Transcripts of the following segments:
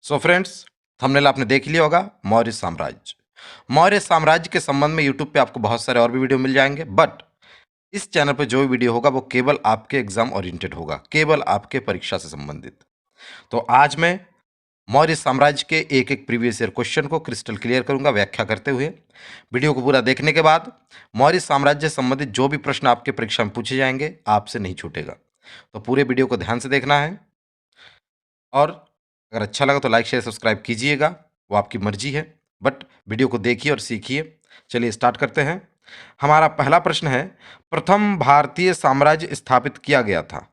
So friends, thumbnail आपने देख लिया होगा। मौर्य साम्राज्य। मौर्य साम्राज्य के संबंध में यूट्यूब पे आपको बहुत सारे और भी वीडियो मिल जाएंगे, बट इस चैनल पे जो भी वीडियो होगा वो केवल आपके एग्जाम ओरिएंटेड होगा, केवल आपके परीक्षा से संबंधित। तो आज मैं मौर्य साम्राज्य के एक एक प्रीवियस ईयर क्वेश्चन को क्रिस्टल क्लियर करूंगा व्याख्या करते हुए। वीडियो को पूरा देखने के बाद मौर्य साम्राज्य से संबंधित जो भी प्रश्न आपके परीक्षा में पूछे जाएंगे आपसे नहीं छूटेगा। तो पूरे वीडियो को ध्यान से देखना है, और अगर अच्छा लगा तो लाइक शेयर सब्सक्राइब कीजिएगा, वो आपकी मर्जी है, बट वीडियो को देखिए और सीखिए। चलिए स्टार्ट करते हैं। हमारा पहला प्रश्न है, प्रथम भारतीय साम्राज्य स्थापित किया गया था।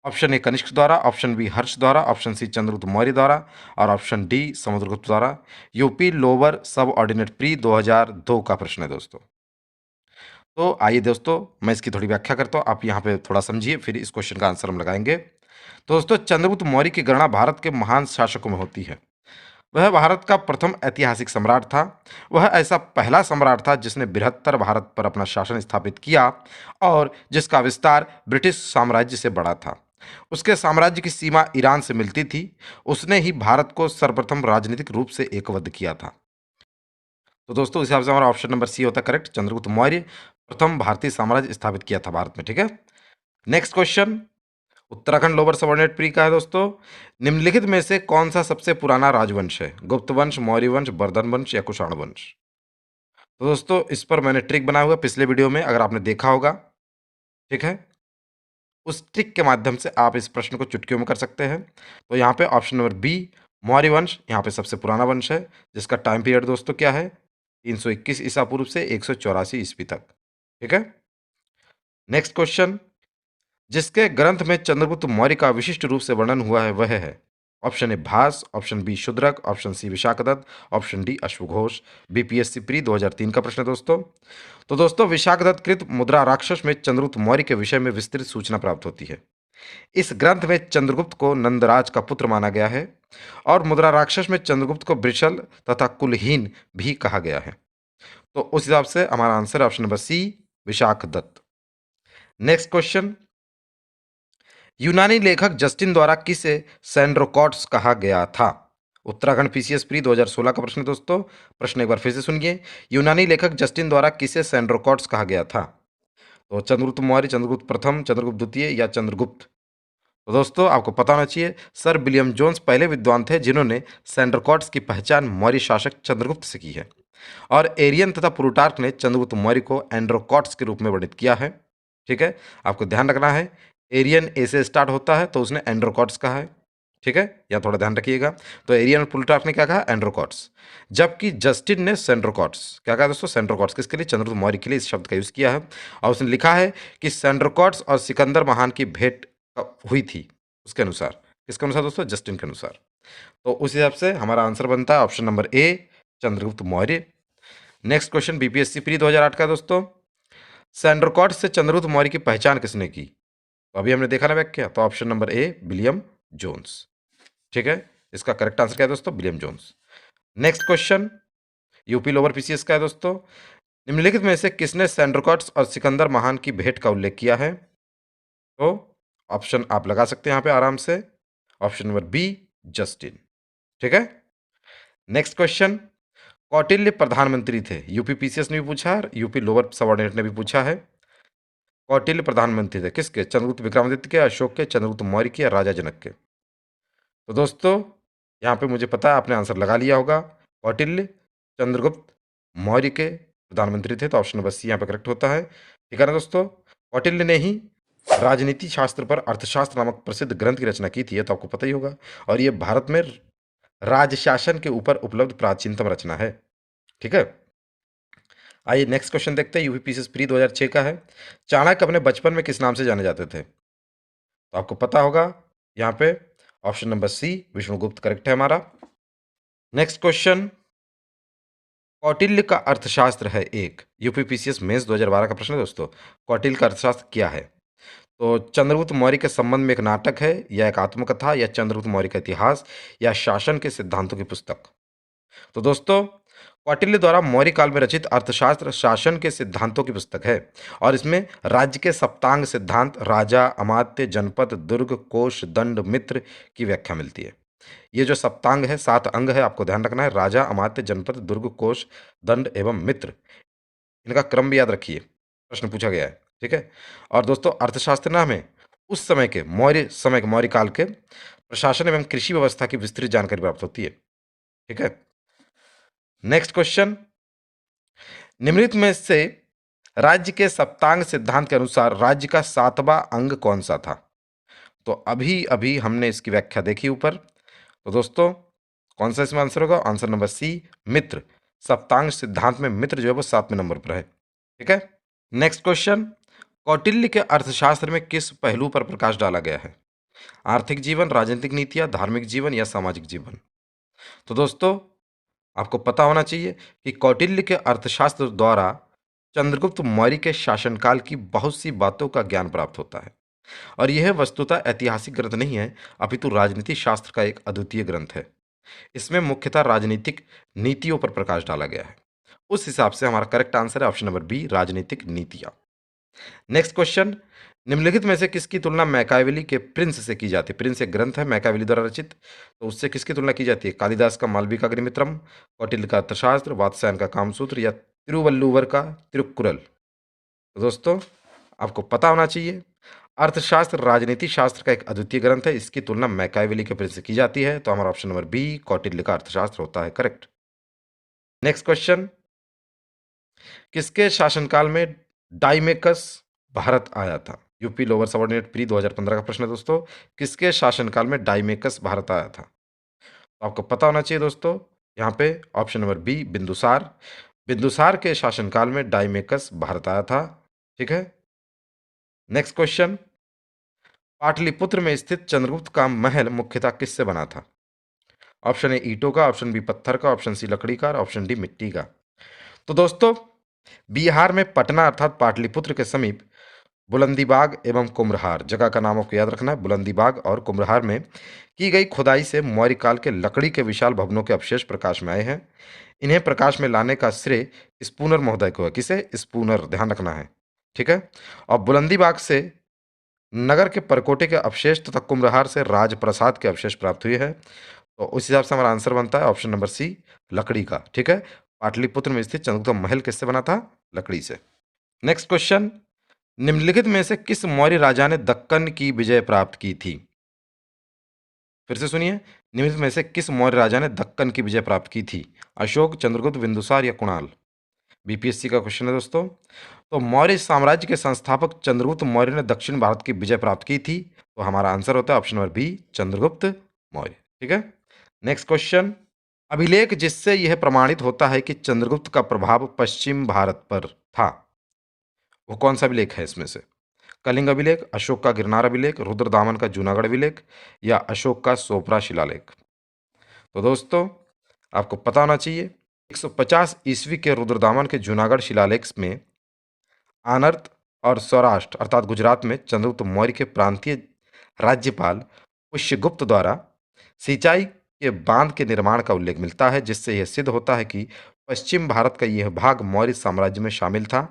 ऑप्शन ए कनिष्क द्वारा, ऑप्शन बी हर्ष द्वारा, ऑप्शन सी चंद्रगुप्त मौर्य द्वारा, और ऑप्शन डी समुद्रगुप्त द्वारा। यूपी लोअर सब ऑर्डिनेट प्री 2002 का प्रश्न है दोस्तों। तो आइए दोस्तों, मैं इसकी थोड़ी व्याख्या करता हूँ, आप यहाँ पे थोड़ा समझिए, फिर इस क्वेश्चन का आंसर हम लगाएंगे। तो दोस्तों, चंद्रगुप्त मौर्य की गणना भारत के महान शासकों में होती है। वह भारत का प्रथम ऐतिहासिक सम्राट था। वह ऐसा पहला सम्राट था जिसने बृहत्तर भारत पर अपना शासन स्थापित किया और जिसका विस्तार ब्रिटिश साम्राज्य से बड़ा था। उसके साम्राज्य की सीमा ईरान से मिलती थी। उसने ही भारत को सर्वप्रथम राजनीतिक रूप से एकबद्ध किया था। तो दोस्तों, इस हिसाब से हमारा ऑप्शन नंबर सी होता है करेक्ट। चंद्रगुप्त मौर्य प्रथम भारतीय साम्राज्य स्थापित किया था भारत में। ठीक है, next question Uttarakhand lower subordinate pre का है दोस्तों। निम्नलिखित में से कौन सा सबसे पुराना राजवंश है? गुप्त वंश, मौर्य वंश, बर्धन वंश या कुषाण वंश? तो दोस्तों, इस पर मैंने ट्रिक बनाया हुआ पिछले वीडियो में, अगर आपने देखा होगा। ठीक है, उस ट्रिक के माध्यम से आप इस प्रश्न को चुटकियों में कर सकते हैं। तो यहाँ पे ऑप्शन नंबर बी मौर्य वंश यहाँ पे सबसे पुराना वंश है, जिसका टाइम पीरियड दोस्तों क्या है? 321 ईसा पूर्व से 184 ईस्वी तक। ठीक है, नेक्स्ट क्वेश्चन, जिसके ग्रंथ में चंद्रगुप्त मौर्य का विशिष्ट रूप से वर्णन हुआ है वह है। Option A Bhasa, option B Shudraka, option C Vishakhadatta, option D अश्वघोष। बीपीएससी प्री 2003 का प्रश्न है दोस्तों। तो दोस्तों, विशाखदत्त कृत मुद्रा राक्षस में चंद्रगुप्त मौर्य के विषय में विस्तृत सूचना प्राप्त होती है। इस ग्रंथ में चंद्रगुप्त को नंदराज का पुत्र माना गया है, और मुद्रा राक्षस में चंद्रगुप्त को वृषल तथा कुलहीन भी कहा गया है। तो उस हिसाब से हमारा answer option number C Vishakhadatta. Next question, यूनानी लेखक जस्टिन द्वारा किसे सैंड्रोकॉट्स कहा गया था? उत्तराखंड पीसीएस प्री 2016 का प्रश्न है दोस्तों। प्रश्न एक बार फिर से सुनिए, यूनानी लेखक जस्टिन द्वारा किसे सैंड्रोकॉट्स कहा गया था? तो चंद्रगुप्त मौर्य, चंद्रगुप्त प्रथम, चंद्रगुप्त द्वितीय या चंद्रगुप्त? तो दोस्तों, आपको पता होना चाहिए, सर विलियम जोन्स पहले विद्वान थे जिन्होंने सैंड्रोकॉट्स की पहचान मौर्य शासक चंद्रगुप्त से की है, और एरियन तथा प्लूटार्क ने चंद्रगुप्त मौर्य को एंड्रोकॉट्स के रूप में वर्णित किया है। ठीक है, आपको ध्यान रखना है, एरियन ए से स्टार्ट होता है तो उसने एंड्रोकॉट्स कहा है। ठीक है, यह थोड़ा ध्यान रखिएगा। तो एरियन और प्लूटार्क ने क्या कहा? एंड्रोकॉट्स। जबकि जस्टिन ने सेंड्रोकॉट्स क्या कहा दोस्तों? सेंड्रोकॉट्स। किसके लिए? चंद्रगुप्त मौर्य के लिए इस शब्द का यूज किया है, और उसने लिखा है कि सेंड्रोकॉट्स और सिकंदर महान की भेंट हुई थी, उसके अनुसार। किसके अनुसार दोस्तों? जस्टिन के अनुसार। तो उस हिसाब से हमारा आंसर बनता है ऑप्शन नंबर ए Chandragupta Maurya. Next question BPSC pre 2008 का दोस्तों, सैंड्रोकॉट्स से चंद्रगुप्त मौर्य की पहचान किसने की? तो अभी हमने देखा ना व्याख्या, तो option number A William Jones. ठीक है, इसका करेक्ट आंसर क्या है दोस्तों? William Jones. Next question UP lower PCS का है दोस्तों। निम्नलिखित में से किसने सैंड्रोकॉट्स और सिकंदर महान की भेंट का उल्लेख किया है? तो ऑप्शन आप लगा सकते हैं यहाँ पे आराम से। Option number B Justin. ठीक है, नेक्स्ट क्वेश्चन, कौटिल्य प्रधानमंत्री थे। यूपी पीसीएस ने भी पूछा है, यूपी लोअर सबऑर्डिनेट ने भी पूछा है। कौटिल्य प्रधानमंत्री थे किसके? चंद्रगुप्त विक्रमादित्य के, अशोक के, चंद्रगुप्त मौर्य के या राजा जनक के? तो दोस्तों, यहाँ पे मुझे पता है आपने आंसर लगा लिया होगा। कौटिल्य चंद्रगुप्त मौर्य के प्रधानमंत्री थे, तो ऑप्शन नंबर सी यहाँ पे करेक्ट होता है। ठीक है ना दोस्तों, कौटिल्य ने ही राजनीति शास्त्र पर अर्थशास्त्र नामक प्रसिद्ध ग्रंथ की रचना की थी, ये तो आपको पता ही होगा, और ये भारत में राजशासन के ऊपर उपलब्ध प्राचीनतम रचना है। ठीक है, आइए नेक्स्ट क्वेश्चन देखते हैं, यूपीपीसीएस प्री 2006 का है। चाणक्य अपने बचपन में किस नाम से जाने जाते थे? तो आपको पता होगा यहाँ पे option number C Vishnugupta correct है हमारा। नेक्स्ट क्वेश्चन, कौटिल्य का अर्थशास्त्र है एक। यूपीपीसीएस मेंस 2012 का प्रश्न है दोस्तों। कौटिल्य का अर्थशास्त्र क्या है? तो चंद्रगुप्त मौर्य के संबंध में एक नाटक है, या एक आत्मकथा, या चंद्रगुप्त मौर्य का इतिहास, या शासन के सिद्धांतों की पुस्तक? तो दोस्तों, कौटिल्य द्वारा मौर्य काल में रचित अर्थशास्त्र शासन के सिद्धांतों की पुस्तक है, और इसमें राज्य के सप्तांग सिद्धांत, राजा, अमात्य, जनपद, दुर्ग, कोष, दंड, मित्र की व्याख्या मिलती है। ये जो सप्तांग है 7 अंग है, आपको ध्यान रखना है। राजा, अमात्य, जनपद, दुर्ग, कोष, दंड एवं मित्र, इनका क्रम भी याद रखिए, प्रश्न पूछा गया है। ठीक है। और दोस्तों अर्थशास्त्र ना हमें उस समय के मौर्य काल के प्रशासन एवं कृषि व्यवस्था की विस्तृत जानकारी प्राप्त होती है। ठीक है। नेक्स्ट क्वेश्चन, निम्नलिखित में से राज्य के सप्तांग सिद्धांत के अनुसार राज्य का 7वां अंग कौन सा था? तो अभी अभी हमने इसकी व्याख्या देखी ऊपर। तो दोस्तों कौन सा इसमें आंसर होगा? आंसर नंबर सी, मित्र। सप्तांग सिद्धांत में मित्र जो है वो 7वें नंबर पर है। ठीक है। नेक्स्ट क्वेश्चन, कौटिल्य के अर्थशास्त्र में किस पहलू पर प्रकाश डाला गया है? आर्थिक जीवन, राजनीतिक नीतियां, धार्मिक जीवन या सामाजिक जीवन? तो दोस्तों आपको पता होना चाहिए कि कौटिल्य के अर्थशास्त्र द्वारा चंद्रगुप्त मौर्य के शासनकाल की बहुत सी बातों का ज्ञान प्राप्त होता है, और यह वस्तुतः ऐतिहासिक ग्रंथ नहीं है, अपितु राजनीति शास्त्र का एक अद्वितीय ग्रंथ है। इसमें मुख्यतः राजनीतिक नीतियों पर प्रकाश डाला गया है। उस हिसाब से हमारा करेक्ट आंसर है ऑप्शन नंबर बी, राजनीतिक नीतियां। नेक्स्ट क्वेश्चन, निम्नलिखित में से किसकी तुलना मैकावेली के प्रिंस से की जाती है? प्रिंस एक ग्रंथ है मैकावेली द्वारा रचित, तो उससे किसकी तुलना की जाती है? कालिदास का मालविकाग्निमित्रम, कौटिल्य का अर्थशास्त्र, वात्स्यायन का कामसूत्र या तिरुवल्लुवर का तिरुक्कुरल? तो दोस्तों आपको पता होना चाहिए, अर्थशास्त्र राजनीति शास्त्र का एक अद्वितीय ग्रंथ है, इसकी तुलना मैकावेली के प्रिंस से की जाती है, तो हमारा ऑप्शन नंबर बी, कौटिल्य का अर्थशास्त्र होता है करेक्ट। नेक्स्ट क्वेश्चन, किसके शासनकाल में डाइमेकस भारत आया था? यूपी लोअर सबऑर्डिनेट प्री 2015 का प्रश्न है दोस्तों, किसके शासनकाल में डाइमेकस भारत आया था? तो आपको पता होना चाहिए दोस्तों, यहाँ पे option number B, Bindusara. Bindusara के शासनकाल में डाइमेकस भारत आया था। ठीक है। नेक्स्ट क्वेश्चन, पाटलिपुत्र में स्थित चंद्रगुप्त का महल मुख्यतः किससे बना था? ऑप्शन ए ईंटों का, ऑप्शन बी पत्थर का, ऑप्शन सी लकड़ी का, ऑप्शन डी मिट्टी का। तो दोस्तों बिहार में पटना अर्थात पाटलिपुत्र के समीप बुलंदीबाग एवं कुम्भरहार जगह का नाम आपको याद रखना है। बुलंदीबाग और कुम्भरहार में की गई खुदाई से मौर्य काल के लकड़ी के विशाल भवनों के अवशेष प्रकाश में आए हैं। इन्हें प्रकाश में लाने का श्रेय स्पूनर महोदय को है। किसे? स्पूनर, ध्यान रखना है। ठीक है। और बुलंदीबाग से नगर के परकोटे के अवशेष तथा कुम्भरहार से राजप्रसाद के अवशेष प्राप्त हुए हैं। तो उस हिसाब से हमारा आंसर बनता है ऑप्शन नंबर सी, लकड़ी का। ठीक है। पाटलिपुत्र में स्थित चंद्रगुप्त महल किससे बना था? लकड़ी से। नेक्स्ट क्वेश्चन, निम्नलिखित में से किस मौर्य राजा ने दक्कन की विजय प्राप्त की थी? फिर से सुनिए, निम्नलिखित में से किस मौर्य राजा ने दक्कन की विजय प्राप्त की थी? अशोक, चंद्रगुप्त, बिंदुसार या कुणाल? बीपीएससी का क्वेश्चन है दोस्तों। तो मौर्य साम्राज्य के संस्थापक चंद्रगुप्त मौर्य ने दक्षिण भारत की विजय प्राप्त की थी, तो हमारा आंसर होता है option number B, Chandragupta Maurya. ठीक है। नेक्स्ट क्वेश्चन, अभिलेख जिससे यह प्रमाणित होता है कि चंद्रगुप्त का प्रभाव पश्चिम भारत पर था, वो कौन सा अभिलेख है इसमें से? कलिंग अभिलेख, अशोक का गिरनार अभिलेख, रुद्रदामन का जूनागढ़ अभिलेख या अशोक का सोपरा शिलालेख? तो दोस्तों आपको पता होना चाहिए, 150 ईस्वी के रुद्रदामन के जूनागढ़ शिलालेख में आनर्त और सौराष्ट्र अर्थात गुजरात में चंद्रगुप्त मौर्य के प्रांतीय राज्यपाल पुष्यगुप्त द्वारा सिंचाई के बांध के निर्माण का उल्लेख मिलता है, जिससे यह सिद्ध होता है कि पश्चिम भारत का यह भाग मौर्य साम्राज्य में शामिल था।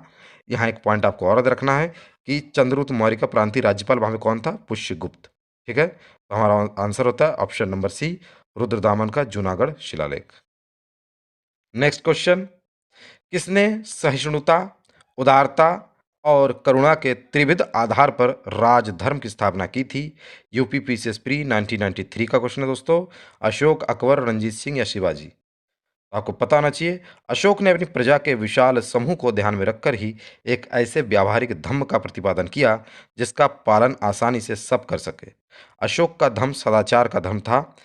यहाँ एक पॉइंट आपको और याद रखना है कि चंद्रगुप्त मौर्य का प्रांतीय राज्यपाल वहां में कौन था? पुष्यगुप्त। ठीक है। तो हमारा आंसर होता है ऑप्शन नंबर सी, रुद्रदामन का जूनागढ़ शिलालेख। नेक्स्ट क्वेश्चन, किसने सहिष्णुता, उदारता और करुणा के त्रिविध आधार पर राजधर्म की स्थापना की थी? यूपी पीसीएस प्री 1993 का क्वेश्चन है दोस्तों। अशोक, अकबर, रणजीत सिंह या शिवाजी? आपको पता होना चाहिए, अशोक ने अपनी प्रजा के विशाल समूह को ध्यान में रखकर ही एक ऐसे व्यावहारिक धम्म का प्रतिपादन किया जिसका पालन आसानी से सब कर सके। अशोक का धम्म सदाचार का धर्म था।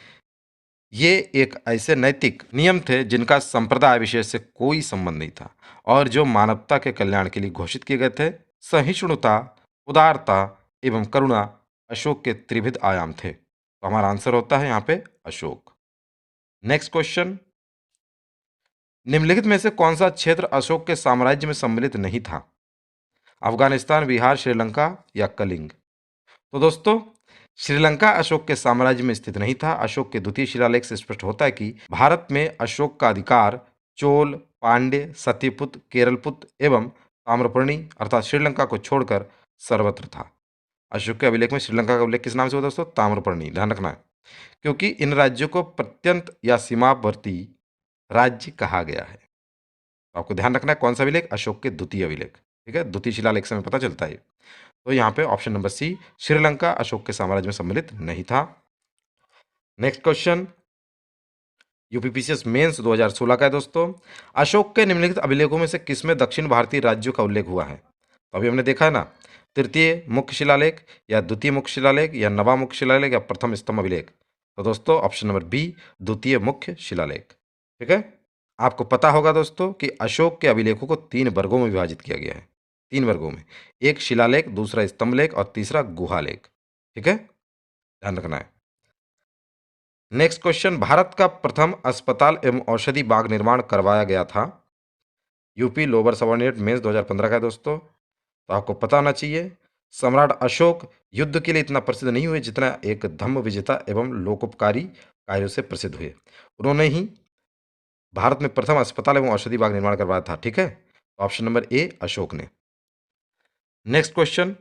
ये एक ऐसे नैतिक नियम थे जिनका संप्रदाय विशेष से कोई संबंध नहीं था और जो मानवता के कल्याण के लिए घोषित किए गए थे। सहिष्णुता, उदारता एवं करुणा अशोक के त्रिविध आयाम थे, तो हमारा आंसर होता है यहाँ पे अशोक। नेक्स्ट क्वेश्चन, निम्नलिखित में से कौन सा क्षेत्र अशोक के साम्राज्य में सम्मिलित नहीं था? अफगानिस्तान, बिहार, श्रीलंका या कलिंग? तो दोस्तों श्रीलंका अशोक के साम्राज्य में स्थित नहीं था। अशोक के द्वितीय शिलालेख से स्पष्ट होता है कि भारत में अशोक का अधिकार चोल, पांड्य, सत्यपुत, केरलपुत एवं ताम्रपर्णी अर्थात श्रीलंका को छोड़कर सर्वत्र था। अशोक के अभिलेख में श्रीलंका का उल्लेख किस नाम से हुआ दोस्तों? ताम्रपर्णी, ध्यान रखना है। क्योंकि इन राज्यों को प्रत्यंत या सीमावर्ती राज्य कहा गया है। तो आपको ध्यान रखना है कौन सा अभिलेख, अशोक के द्वितीय अभिलेख। ठीक है, द्वितीय शिलालेख से हमें पता चलता है। तो यहाँ पे option number C, Sri Lanka Ashoka के साम्राज्य में सम्मिलित नहीं था। नेक्स्ट क्वेश्चन यूपीपीसीएस मेंस 2016 का है दोस्तों। अशोक के निम्नलिखित अभिलेखों में से किसमें दक्षिण भारतीय राज्यों का उल्लेख हुआ है? तो अभी हमने देखा है ना, तृतीय मुख्य शिलालेख या द्वितीय मुख्य शिलालेख या नवा मुख्य शिलालेख या प्रथम स्तंभ अभिलेख। तो दोस्तों ऑप्शन नंबर बी, द्वितीय मुख्य शिलालेख। ठीक है, आपको पता होगा दोस्तों कि अशोक के अभिलेखों को 3 वर्गों में विभाजित किया गया है। 3 वर्गों में, एक शिलालेख, दूसरा स्तंभलेख और तीसरा गुहालेख। ठीक है, ध्यान रखना है। नेक्स्ट क्वेश्चन, भारत का प्रथम अस्पताल एवं औषधि बाग निर्माण करवाया गया था? यूपी लोअर सबऑर्डिनेट मेंस 2015 का है दोस्तों। तो आपको पता होना चाहिए, सम्राट अशोक युद्ध के लिए इतना प्रसिद्ध नहीं हुए जितना एक धम्म विजेता एवं लोकोपकारी कार्यों से प्रसिद्ध हुए। उन्होंने ही भारत में प्रथम अस्पताल एवं औषधि बाग निर्माण करवाया था। ठीक है, तो ऑप्शन नंबर ए, अशोक ने। नेक्स्ट क्वेश्चन,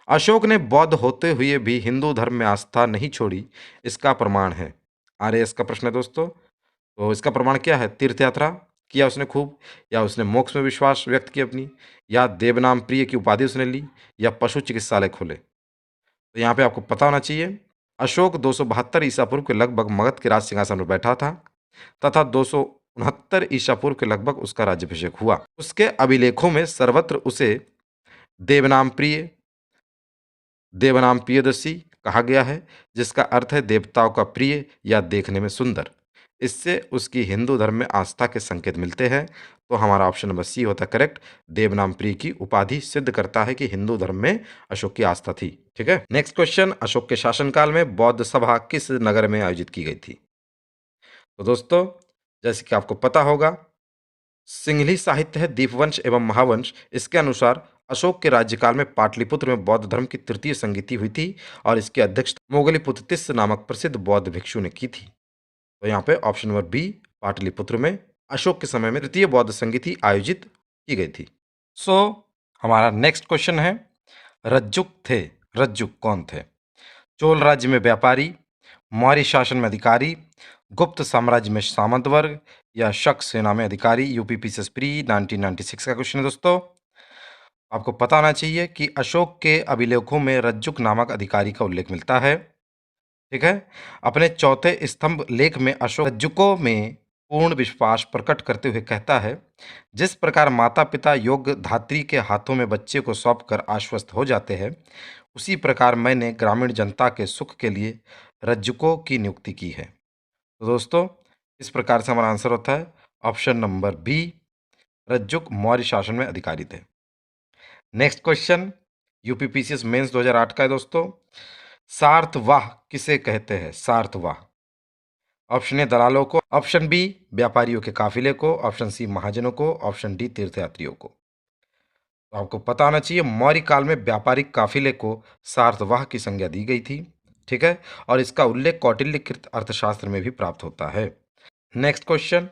अशोक ने बौद्ध होते हुए भी हिंदू धर्म में आस्था नहीं छोड़ी, इसका प्रमाण है? आरएएस का प्रश्न है दोस्तों। तो इसका प्रमाण क्या है? तीर्थ यात्रा किया उसने खूब, या उसने मोक्ष में विश्वास व्यक्त किया अपनी, या देवनाम प्रिय की उपाधि उसने ली, या पशु चिकित्सालय खोले। तो यहाँ पे आपको पता होना चाहिए, अशोक 272 ईसा पूर्व के लगभग मगध के राज सिंहासन पर बैठा था तथा 269 ईसा पूर्व के लगभग उसका राज्याभिषेक हुआ। उसके अभिलेखों में सर्वत्र उसे देवनाम प्रिय, देवनाम प्रियदर्शी कहा गया है, जिसका अर्थ है देवताओं का प्रिय या देखने में सुंदर। इससे उसकी हिंदू धर्म में आस्था के संकेत मिलते हैं। तो हमारा ऑप्शन नंबर सी होता है करेक्ट। देवनाम प्रिय की उपाधि सिद्ध करता है कि हिंदू धर्म में अशोक की आस्था थी। ठीक है, नेक्स्ट क्वेश्चन, अशोक के शासनकाल में बौद्ध सभा किस नगर में आयोजित की गई थी? तो दोस्तों जैसे कि आपको पता होगा, सिंहली साहित्य है दीपवंश एवं महावंश, इसके अनुसार अशोक के राज्यकाल में पाटलिपुत्र में बौद्ध धर्म की तृतीय संगीति हुई थी और इसकी अध्यक्षता मोगलीपुत्र तिस्स नामक प्रसिद्ध बौद्ध भिक्षु ने की थी। तो यहाँ पे ऑप्शन नंबर बी, पाटलिपुत्र में अशोक के समय में तृतीय बौद्ध संगीति आयोजित की गई थी। सो हमारा नेक्स्ट क्वेश्चन है, रज्जुक थे, रज्जुक कौन थे? चोल राज्य में व्यापारी, मौर्य शासन में अधिकारी, गुप्त साम्राज्य में सामंत वर्ग या शक सेना में अधिकारी। यूपीपीसीएस प्री 1996 का क्वेश्चन है दोस्तों। आपको पता होना चाहिए कि अशोक के अभिलेखों में रज्जुक नामक अधिकारी का उल्लेख मिलता है। ठीक है, अपने चौथे स्तंभ लेख में अशोक रज्जुकों में पूर्ण विश्वास प्रकट करते हुए कहता है, जिस प्रकार माता पिता योग्य धात्री के हाथों में बच्चे को सौंपकर आश्वस्त हो जाते हैं, उसी प्रकार मैंने ग्रामीण जनता के सुख के लिए रज्जुकों की नियुक्ति की है। तो दोस्तों इस प्रकार से हमारा आंसर होता है ऑप्शन नंबर बी, रज्जुक मौर्य शासन में अधिकारी थे। नेक्स्ट क्वेश्चन यूपीपीसीएस मेंस 2008 का है दोस्तों। सार्थवाह किसे कहते हैं? सार्थवाह। ऑप्शन ए दलालों को, ऑप्शन बी व्यापारियों के काफिले को, ऑप्शन सी महाजनों को, ऑप्शन डी तीर्थयात्रियों को। तो आपको पता होना चाहिए, मौर्य काल में व्यापारिक काफिले को सार्थवाह की संज्ञा दी गई थी। ठीक है, और इसका उल्लेख कौटिल्यकृत अर्थशास्त्र में भी प्राप्त होता है। नेक्स्ट क्वेश्चन,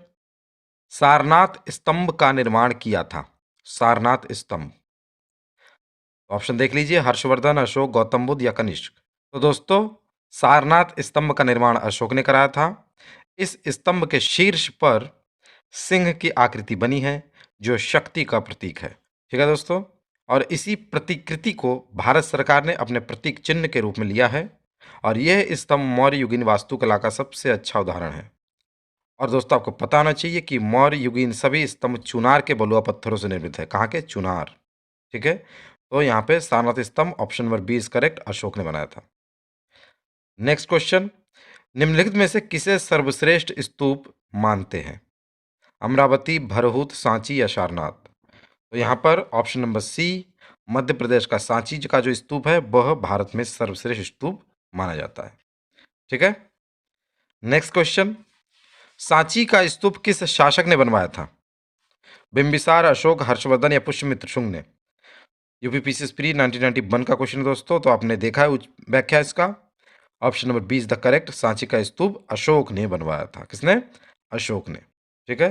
सारनाथ स्तंभ का निर्माण किया था? सारनाथ स्तंभ, ऑप्शन देख लीजिए, हर्षवर्धन, अशोक, गौतम बुद्ध या कनिष्क। तो दोस्तों सारनाथ स्तंभ का निर्माण अशोक ने कराया था। इस स्तंभ के शीर्ष पर सिंह की आकृति बनी है जो शक्ति का प्रतीक है। ठीक है दोस्तों, और इसी प्रतिकृति को भारत सरकार ने अपने प्रतीक चिन्ह के रूप में लिया है और यह स्तंभ मौर्य युगीन वास्तुकला का सबसे अच्छा उदाहरण है। और दोस्तों आपको पता होना चाहिए कि मौर्य युगीन सभी स्तंभ चुनार के बलुआ पत्थरों से निर्मित है। कहाँ के? चुनार। ठीक है, तो यहाँ पे सारनाथ स्तंभ option number B is correct, Ashoka ने बनाया था। नेक्स्ट क्वेश्चन, निम्नलिखित में से किसे सर्वश्रेष्ठ स्तूप मानते हैं? अमरावती, भरहुत, सांची या सारनाथ। तो यहाँ पर ऑप्शन नंबर सी, मध्य प्रदेश का सांची का जो स्तूप है वह भारत में सर्वश्रेष्ठ स्तूप माना जाता है। ठीक है, नेक्स्ट क्वेश्चन, सांची का स्तूप किस शासक ने बनवाया था? बिंबिसार, अशोक, हर्षवर्धन या पुष्यमित्र शुंग ने। यूपीपीसीएस प्री 1991 का क्वेश्चन है दोस्तों, तो आपने देखा है व्याख्या इसका। Option number B is the correct, Sanchi का स्तूप अशोक ने बनवाया था। किसने? अशोक ने। ठीक है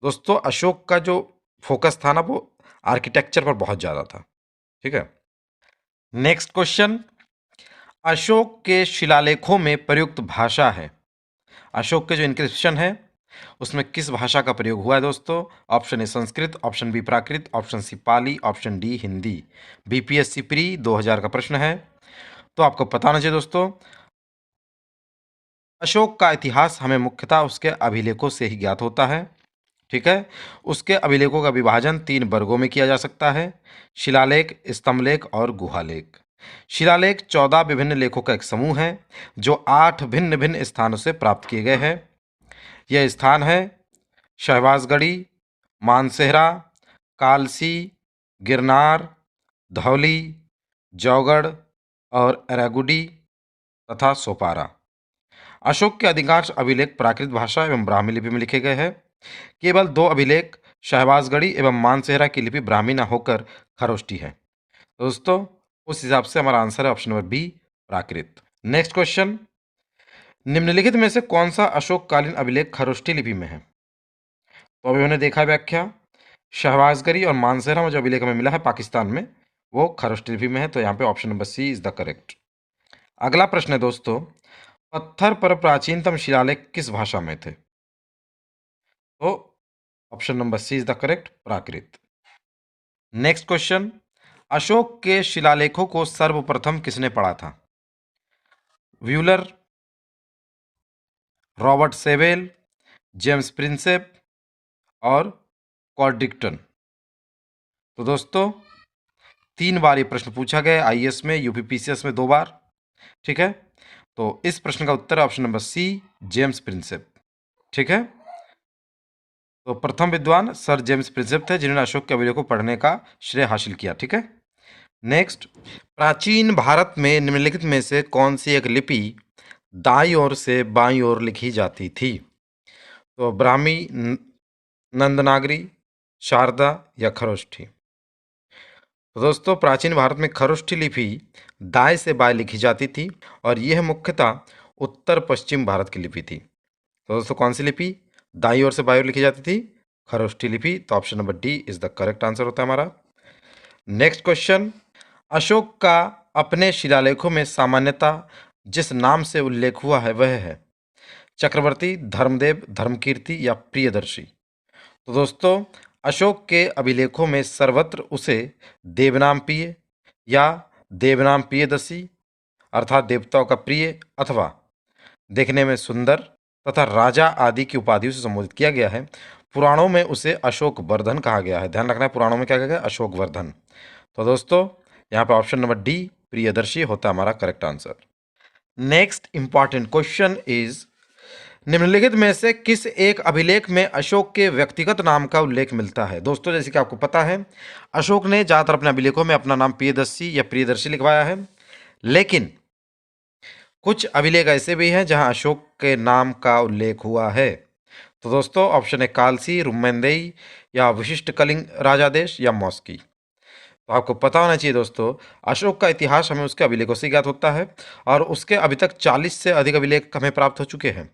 दोस्तों, अशोक का जो फोकस था ना वो आर्किटेक्चर पर बहुत ज़्यादा था। ठीक है, नेक्स्ट क्वेश्चन, अशोक के शिलालेखों में प्रयुक्त भाषा है। अशोक के जो इंक्रिप्शन है उसमें किस भाषा का प्रयोग हुआ है दोस्तों? Option A Sanskrit, option B Prakrit, option C Pali, option D Hindi. BPSC pre 2000 का प्रश्न है, तो आपको पता होना चाहिए दोस्तों। अशोक का इतिहास हमें मुख्यतः उसके अभिलेखों से ही ज्ञात होता है। ठीक है, उसके अभिलेखों का विभाजन 3 वर्गों में किया जा सकता है: शिलालेख, स्तंभलेख और गुहालेख। शिलालेख 14 विभिन्न लेखों का एक समूह है जो 8 भिन्न भिन्न स्थानों से प्राप्त किए गए हैं। यह स्थान है शहबाजगढ़ी, मानसेहरा, कालसी, गिरनार, धौली, जौगढ़ और एरागुडी तथा सोपारा। अशोक के अधिकांश अभिलेख प्राकृत भाषा एवं ब्राह्मी लिपि में लिखे गए हैं। केवल 2 अभिलेख शहबाजगढ़ी एवं मानसेहरा की लिपि ब्राह्मी न होकर खरोष्टी है। दोस्तों, उस हिसाब से हमारा आंसर है ऑप्शन नंबर बी, प्राकृत। नेक्स्ट क्वेश्चन, निम्नलिखित में से कौन सा अशोककालीन अभिलेख खरोष्टी लिपि में है? तो अभी हमने देखा व्याख्या, शहबाजगढ़ी और मानसेहरा में जो अभिलेख हमें मिला है पाकिस्तान में, वो खरोष्टी लिपि में है, तो यहाँ पे option number C is the correct. अगला प्रश्न है दोस्तों, पत्थर पर प्राचीनतम शिलालेख किस भाषा में थे? तो option number C is the correct, Prakrit. Next question, Ashoka के शिलालेखों को सर्वप्रथम किसने पढ़ा था? Buhler, Robert Sewell, James Prinsep और कॉड्रिक्टन। तो दोस्तों, 3 बार ये प्रश्न पूछा गया आईएएस में, यूपीपीसीएस में 2 बार। ठीक है, तो इस प्रश्न का उत्तर है option number C, James Prinsep. ठीक है, तो प्रथम विद्वान सर जेम्स प्रिंसेप थे जिन्होंने अशोक के अभिलेख को पढ़ने का श्रेय हासिल किया। ठीक है, नेक्स्ट, प्राचीन भारत में निम्नलिखित में से कौन सी एक लिपि दाईं ओर से बाईं ओर लिखी जाती थी? तो ब्राह्मी, नंदनागरी, शारदा या खरोष्ठी। तो दोस्तों, प्राचीन भारत में खरोष्ठी लिपि दाएं से बाएं लिखी जाती थी और यह मुख्यतः उत्तर पश्चिम भारत की लिपि थी। तो दोस्तों, कौन सी लिपि दाईं ओर से बाईं ओर लिखी जाती थी? खरोष्ठी लिपि। तो option number D is the correct answer होता है हमारा। नेक्स्ट क्वेश्चन, अशोक का अपने शिलालेखों में सामान्यतः जिस नाम से उल्लेख हुआ है वह है चक्रवर्ती, धर्मदेव, धर्मकीर्ति या प्रियदर्शी। तो दोस्तों, अशोक के अभिलेखों में सर्वत्र उसे देवनाम प्रिय या देवनाम प्रियदर्शी अर्थात देवताओं का प्रिय अथवा देखने में सुंदर तथा राजा आदि की उपाधियों से संबोधित किया गया है। पुराणों में उसे अशोक वर्धन कहा गया है। ध्यान रखना है, पुराणों में क्या कहा गया? अशोक वर्धन। तो दोस्तों, यहाँ पे ऑप्शन नंबर डी, प्रियदर्शी होता है हमारा correct answer. Next important question is, निम्नलिखित में से किस एक अभिलेख में अशोक के व्यक्तिगत नाम का उल्लेख मिलता है? दोस्तों, जैसे कि आपको पता है, अशोक ने ज़्यादातर अपने अभिलेखों में अपना नाम प्रियदर्शी या प्रियदर्शी लिखवाया है, लेकिन कुछ अभिलेख ऐसे भी हैं जहां अशोक के नाम का उल्लेख हुआ है। तो दोस्तों, ऑप्शन है कालसी, रुम्मेंदेई या विशिष्ट कलिंग राजादेश या मॉस्की। तो आपको पता होना चाहिए दोस्तों, अशोक का इतिहास हमें उसके अभिलेखों से ज्ञात होता है और उसके अभी तक 40 से अधिक अभिलेख हमें प्राप्त हो चुके हैं,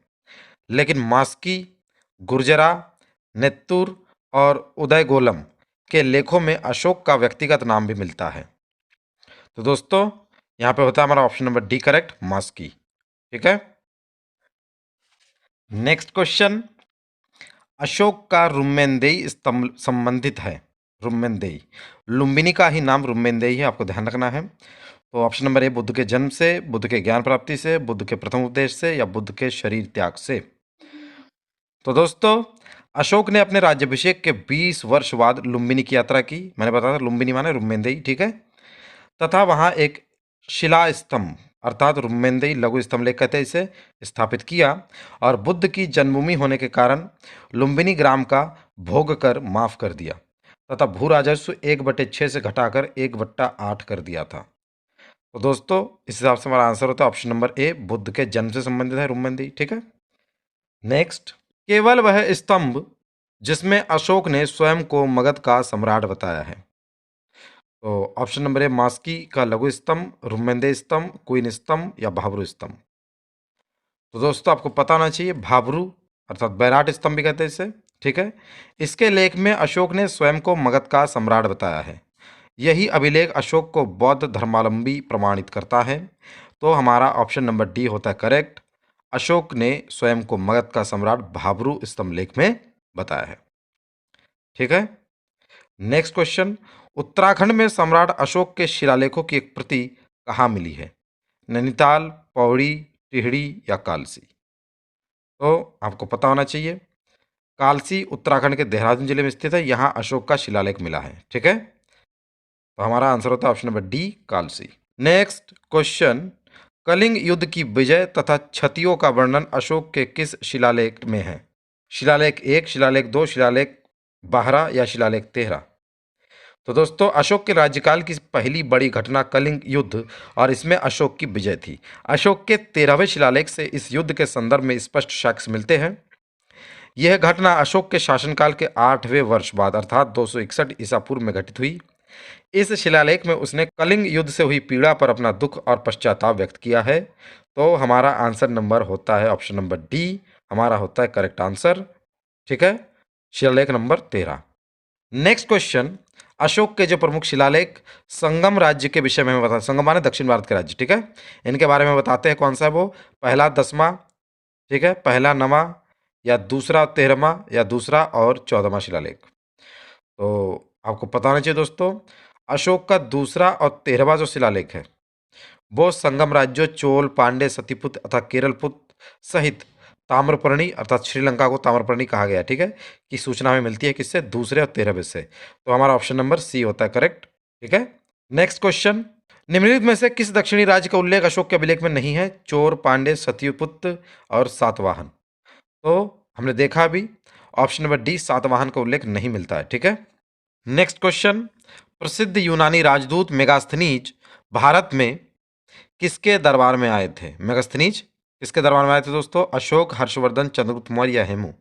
लेकिन मास्की, गुर्जरा, नेत्तूर और उदयगोलम के लेखों में अशोक का व्यक्तिगत नाम भी मिलता है। तो दोस्तों, यहाँ पे होता है हमारा ऑप्शन नंबर डी करेक्ट, मास्की। ठीक है, नेक्स्ट क्वेश्चन, अशोक का रुम्मेंदेई स्तंभ संबंधित है। रुम्मेंदेई, लुम्बिनी का ही नाम रुम्मेंदेई है, आपको ध्यान रखना है। तो ऑप्शन नंबर ए, बुद्ध के जन्म से, बुद्ध के ज्ञान प्राप्ति से, बुद्ध के प्रथम उपदेश से या बुद्ध के शरीर त्याग से। तो दोस्तों, अशोक ने अपने राज्याभिषेक के 20 वर्ष बाद लुम्बिनी की यात्रा की। मैंने बताया था लुम्बिनी माने रुम्मेंदेई। ठीक है, तथा वहाँ एक शिला स्तंभ अर्थात रुम्मेंदेई लघु स्तंभलेख कहते हैं इसे, स्थापित किया और बुद्ध की जन्मभूमि होने के कारण लुम्बिनी ग्राम का भोग कर माफ कर दिया तथा भू राजस्व 1/6 से घटाकर 1/8 कर दिया था। तो दोस्तों, इस हिसाब से हमारा आंसर होता है ऑप्शन नंबर ए, बुद्ध के जन्म से संबंधित है रुम्मेंदेई। ठीक है, नेक्स्ट, केवल वह स्तंभ जिसमें अशोक ने स्वयं को मगध का सम्राट बताया है। तो ऑप्शन नंबर ए, मास्की का लघु स्तंभ, रुम्मेंदेई स्तंभ, क्वीन स्तंभ या भाब्रू स्तंभ। तो दोस्तों, आपको पता होना चाहिए भाब्रू अर्थात बैराट स्तंभ भी कहते हैं इसे। ठीक है, इसके लेख में अशोक ने स्वयं को मगध का सम्राट बताया है। यही अभिलेख अशोक को बौद्ध धर्मावलंबी प्रमाणित करता है। तो हमारा ऑप्शन नंबर डी होता है करेक्ट। अशोक ने स्वयं को मगध का सम्राट भाब्रू स्तंभ लेख में बताया है। ठीक है। नेक्स्ट क्वेश्चन, उत्तराखंड में सम्राट अशोक के शिलालेखों की एक प्रति कहाँ मिली है? नैनीताल, पौड़ी, टिहरी या कालसी? तो आपको पता होना चाहिए, कालसी उत्तराखंड के देहरादून जिले में स्थित है, यहाँ अशोक का शिलालेख मिला है। ठीक है, तो हमारा आंसर होता है option number D Kalsi. Next question, Kalinga युद्ध की विजय तथा क्षतियों का वर्णन अशोक के किस शिलालेख में है? शिलालेख 1, शिलालेख 2, शिलालेख 12 या शिलालेख 13? तो दोस्तों, अशोक के राज्यकाल की पहली बड़ी घटना कलिंग युद्ध और इसमें अशोक की विजय थी। अशोक के 13वें शिलालेख से इस युद्ध के संदर्भ में स्पष्ट साक्ष्य मिलते हैं। यह घटना अशोक के शासनकाल के 8वें वर्ष बाद अर्थात 261 ईसा पूर्व में घटित हुई। इस शिलालेख में उसने कलिंग युद्ध से हुई पीड़ा पर अपना दुख और पश्चाताप व्यक्त किया है। तो हमारा आंसर नंबर होता है ऑप्शन नंबर डी, हमारा होता है करेक्ट आंसर। ठीक है, शिलालेख नंबर 13। नेक्स्ट क्वेश्चन, अशोक के जो प्रमुख शिलालेख संगम राज्य के विषय में हमें बता, संगम माने दक्षिण भारत के राज्य, ठीक है, इनके बारे में बताते हैं। कौन सा है वो? पहला 10वां, ठीक है, पहला 9वां या दूसरा 13वां या दूसरा और 14वां शिलालेख? तो आपको पता होना चाहिए दोस्तों, अशोक का दूसरा और 13वां जो शिलालेख है वो संगम राज्यों चोल, पांड्य, सतीपुत्र तथा केरलपुत्र सहित ताम्रपर्णी अर्थात श्रीलंका को ताम्रपर्णी कहा गया है। ठीक है, की सूचना हमें मिलती है किससे? दूसरे और 13वें से। तो हमारा ऑप्शन नंबर सी होता है करेक्ट। ठीक है, नेक्स्ट क्वेश्चन, निम्नलिखित में से किस दक्षिणी राज्य का उल्लेख अशोक के अभिलेख में नहीं है? चोर, पांड्य, सत्यपुत्र और सातवाहन? तो हमने देखा अभी ऑप्शन नंबर डी सातवाहन का उल्लेख नहीं मिलता है। ठीक है, नेक्स्ट क्वेश्चन, प्रसिद्ध यूनानी राजदूत मेगास्थनीज भारत में किसके दरबार में आए थे? मेगास्थनीज किसके दरबार में आए थे दोस्तों? अशोक, हर्षवर्धन, चंद्रगुप्त मौर्य या हेमू?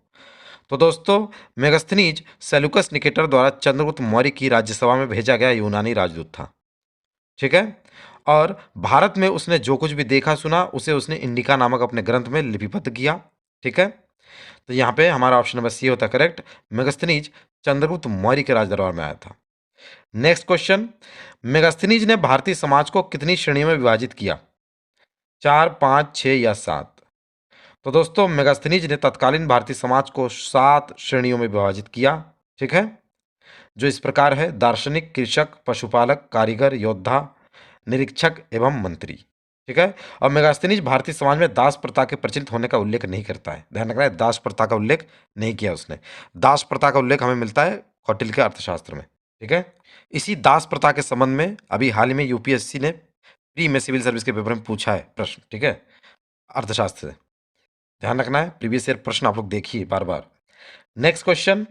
तो दोस्तों, मेगास्थनीज सेल्यूकस निकेटर द्वारा चंद्रगुप्त मौर्य की राज्यसभा में भेजा गया यूनानी राजदूत था। ठीक है, और भारत में उसने जो कुछ भी देखा सुना उसे उसने इंडिका नामक अपने ग्रंथ में लिपिबद्ध किया। ठीक है, तो यहाँ पे हमारा ऑप्शन नंबर सी होता है करेक्ट। मेगास्थनीज चंद्रगुप्त मौर्य के राज दरबार में आया था। नेक्स्ट क्वेश्चन, मेगास्थनीज ने भारतीय समाज को कितनी श्रेणियों में विभाजित किया? 4, 5, 6 या 7? तो दोस्तों, मेगास्थनीज ने तत्कालीन भारतीय समाज को 7 श्रेणियों में विभाजित किया। ठीक है, जो इस प्रकार है: दार्शनिक, कृषक, पशुपालक, कारीगर, योद्धा, निरीक्षक एवं मंत्री। ठीक है, और मेगास्थनीज भारतीय समाज में दास प्रथा के प्रचलित होने का उल्लेख नहीं करता है। ध्यान रखना है, दास प्रथा का उल्लेख नहीं किया उसने। दास प्रथा का उल्लेख हमें मिलता है कौटिल्य के अर्थशास्त्र में। ठीक है, इसी दास प्रथा के संबंध में अभी हाल ही में यूपीएससी ने प्री में सिविल सर्विस के पेपर में पूछा है प्रश्न। ठीक है, अर्थशास्त्र से ध्यान रखना है, प्रीवियस ईयर प्रश्न आप लोग देखिए बार बार। नेक्स्ट क्वेश्चन,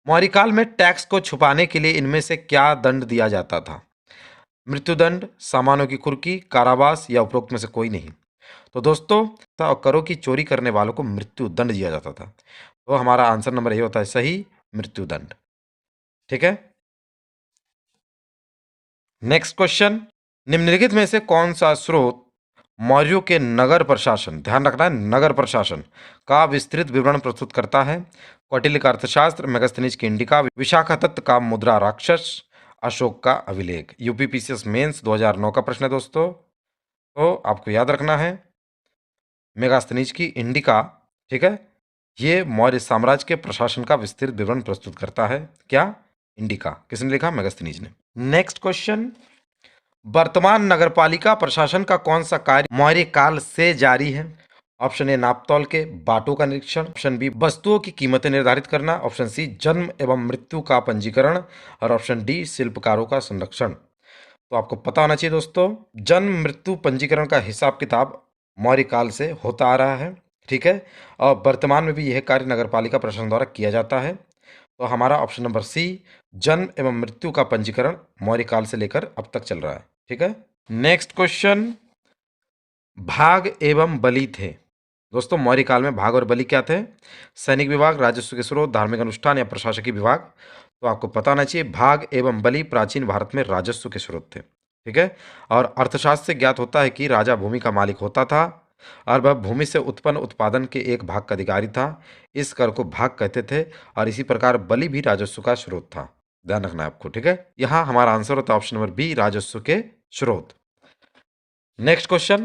मौर्यकाल में टैक्स को छुपाने के लिए इनमें से क्या दंड दिया जाता था? मृत्युदंड, सामानों की कुर्की, कारावास या उपरोक्त में से कोई नहीं? तो दोस्तों, करों की चोरी करने वालों को मृत्युदंड दिया जाता था। तो हमारा आंसर नंबर ये होता है सही, मृत्युदंड। ठीक है, नेक्स्ट क्वेश्चन, निम्नलिखित में से कौन सा स्रोत मौर्यों के नगर प्रशासन, ध्यान रखना है, नगर प्रशासन का विस्तृत विवरण प्रस्तुत करता है? कौटिल्य का अर्थशास्त्र, मेगास्थनीज की इंडिका, विशाखादत्त का मुद्रा राक्षस, अशोक का अभिलेख? यूपीपीसीएस मेंस 2009 का प्रश्न है दोस्तों। तो आपको याद रखना है, मेगास्थनीज की इंडिका, ठीक है, ये मौर्य साम्राज्य के प्रशासन का विस्तृत विवरण प्रस्तुत करता है। क्या? इंडिका। किसने लिखा? मेगास्थनीज ने। नेक्स्ट क्वेश्चन, वर्तमान नगरपालिका प्रशासन का कौन सा कार्य मौर्य काल से जारी है? ऑप्शन ए नापतौल के बाटों का निरीक्षण, ऑप्शन बी वस्तुओं की कीमतें निर्धारित करना, ऑप्शन सी जन्म एवं मृत्यु का पंजीकरण और ऑप्शन डी शिल्पकारों का संरक्षण। तो आपको पता होना चाहिए दोस्तों, जन्म मृत्यु पंजीकरण का हिसाब किताब मौर्य काल से होता आ रहा है। ठीक है, और वर्तमान में भी यह कार्य नगरपालिका प्रशासन द्वारा किया जाता है। तो हमारा ऑप्शन नंबर सी जन्म एवं मृत्यु का पंजीकरण मौर्य काल से लेकर अब तक चल रहा है। ठीक है, नेक्स्ट क्वेश्चन, भाग एवं बलि थे दोस्तों मौर्य काल में भाग और बलि क्या थे? सैनिक विभाग, राजस्व के स्रोत, धार्मिक अनुष्ठान या प्रशासकीय विभाग? तो आपको पता होना चाहिए, भाग एवं बलि प्राचीन भारत में राजस्व के स्रोत थे। ठीक है, और अर्थशास्त्र से ज्ञात होता है कि राजा भूमि का मालिक होता था और वह भूमि से उत्पन्न उत्पादन के एक भाग का अधिकारी था। इस कर को भाग कहते थे और इसी प्रकार बलि भी राजस्व का स्रोत था। ध्यान रखना है आपको। ठीक है, यहाँ हमारा आंसर होता है ऑप्शन नंबर बी, राजस्व के स्रोत। नेक्स्ट क्वेश्चन,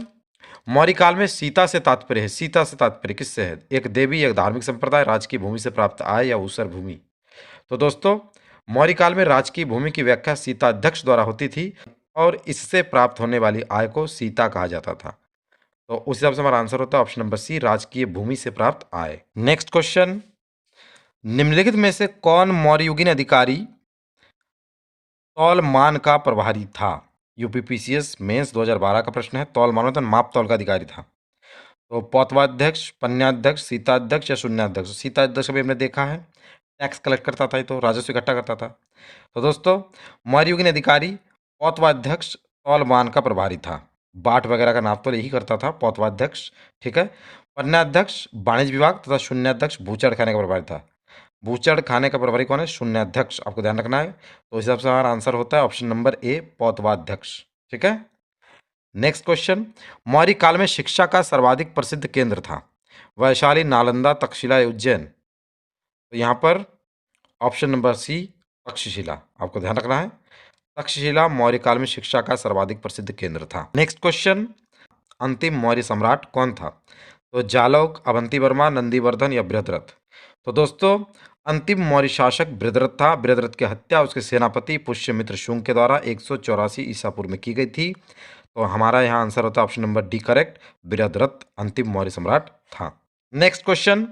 मौर्य काल में सीता से तात्पर्य है, सीता से तात्पर्य किससे है? एक देवी, एक धार्मिक संप्रदाय, राजकीय भूमि से प्राप्त आय या ऊसर भूमि। तो दोस्तों, मौर्य काल में राजकीय भूमि की व्याख्या सीता अध्यक्ष द्वारा होती थी और इससे प्राप्त होने वाली आय को सीता कहा जाता था। तो उस हिसाब से हमारा आंसर होता है ऑप्शन नंबर सी, राजकीय भूमि से प्राप्त आय। नेक्स्ट क्वेश्चन, निम्नलिखित में से कौन मौर्ययुगीन अधिकारी तौल मान का प्रभारी था? यूपीपीसीएस मेंस 2012 का प्रश्न है। तौल मान मतलब माप तौल का अधिकारी था। तो पौतवाध्यक्ष, पन्याध्यक्ष, सीताध्यक्ष या शून्याध्यक्ष? सीताध्यक्ष अभी हमने देखा है, टैक्स कलेक्ट करता था, ये तो राजस्व इकट्ठा करता था। तो दोस्तों, मौर्ययुगीन अधिकारी पौतवाध्यक्ष तौलमान का प्रभारी था, बाट वगैरह का नाप तोल यही करता था पौतवाध्यक्ष, ठीक है। पन्याध्यक्ष वाणिज्य विभाग तथा शून्याध्यक्ष भूचड़ खाने का प्रभारी था। भूचड़ खाने का प्रभारी कौन है? शून्याध्यक्ष, आपको ध्यान रखना है। तो इस हिसाब से हमारा आंसर होता है ऑप्शन नंबर ए, पौतवाध्यक्ष, ठीक है। नेक्स्ट क्वेश्चन, मौर्य काल में शिक्षा का सर्वाधिक प्रसिद्ध केंद्र था? वैशाली, नालंदा, तक्षशिला या उज्जैन? तो यहाँ पर ऑप्शन नंबर सी, तक्षशिला, आपको ध्यान रखना है। तक्षशिला मौर्य काल में शिक्षा का सर्वाधिक प्रसिद्ध केंद्र था। नेक्स्ट क्वेश्चन, अंतिम मौर्य सम्राट कौन था? तो जालौक, अवंती वर्मा, नंदीवर्धन या बृहद्रथ? तो दोस्तों, अंतिम मौर्य शासक बृहद्रथ था। बृहद्रथ की हत्या उसके सेनापति पुष्यमित्र शुंग के द्वारा 184 ईसा पूर्व में की गई थी। तो हमारा यहाँ आंसर होता है option number D correct, Brihadratha अंतिम मौर्य सम्राट था। नेक्स्ट क्वेश्चन,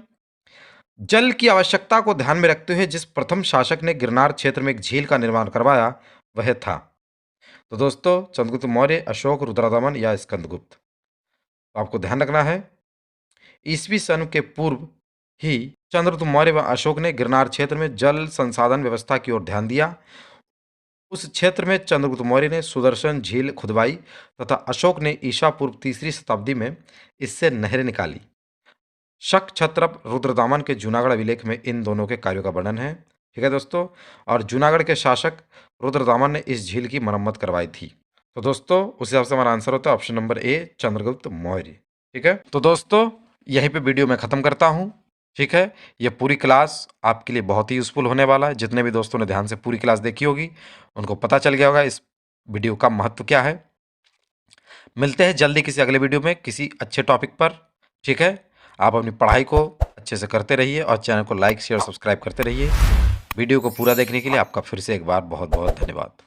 जल की आवश्यकता को ध्यान में रखते हुए जिस प्रथम शासक ने गिरनार क्षेत्र में एक झील का निर्माण करवाया वह था? तो दोस्तों, चंद्रगुप्त मौर्य, अशोक, रुद्रदमन या स्कंदगुप्त? तो आपको ध्यान रखना है, ईसवी सन के पूर्व ही चंद्रगुप्त मौर्य व अशोक ने गिरनार क्षेत्र में जल संसाधन व्यवस्था की ओर ध्यान दिया। उस क्षेत्र में चंद्रगुप्त मौर्य ने सुदर्शन झील खुदवाई तथा अशोक ने ईसा पूर्व 3री शताब्दी में इससे नहरें निकाली। शक छत्रप रुद्रदामन के जूनागढ़ अभिलेख में इन दोनों के कार्यों का वर्णन है, ठीक है दोस्तों। और जूनागढ़ के शासक रुद्रदामन ने इस झील की मरम्मत करवाई थी। तो दोस्तों, उस हिसाब से हमारा आंसर होता है ऑप्शन नंबर ए, चंद्रगुप्त मौर्य, ठीक है। तो दोस्तों, यहीं पे वीडियो मैं ख़त्म करता हूँ, ठीक है। ये पूरी क्लास आपके लिए बहुत ही यूज़फुल होने वाला है। जितने भी दोस्तों ने ध्यान से पूरी क्लास देखी होगी उनको पता चल गया होगा इस वीडियो का महत्व क्या है। मिलते हैं जल्दी किसी अगले वीडियो में किसी अच्छे टॉपिक पर, ठीक है। आप अपनी पढ़ाई को अच्छे से करते रहिए और चैनल को लाइक शेयर सब्सक्राइब करते रहिए। वीडियो को पूरा देखने के लिए आपका फिर से एक बार बहुत बहुत धन्यवाद।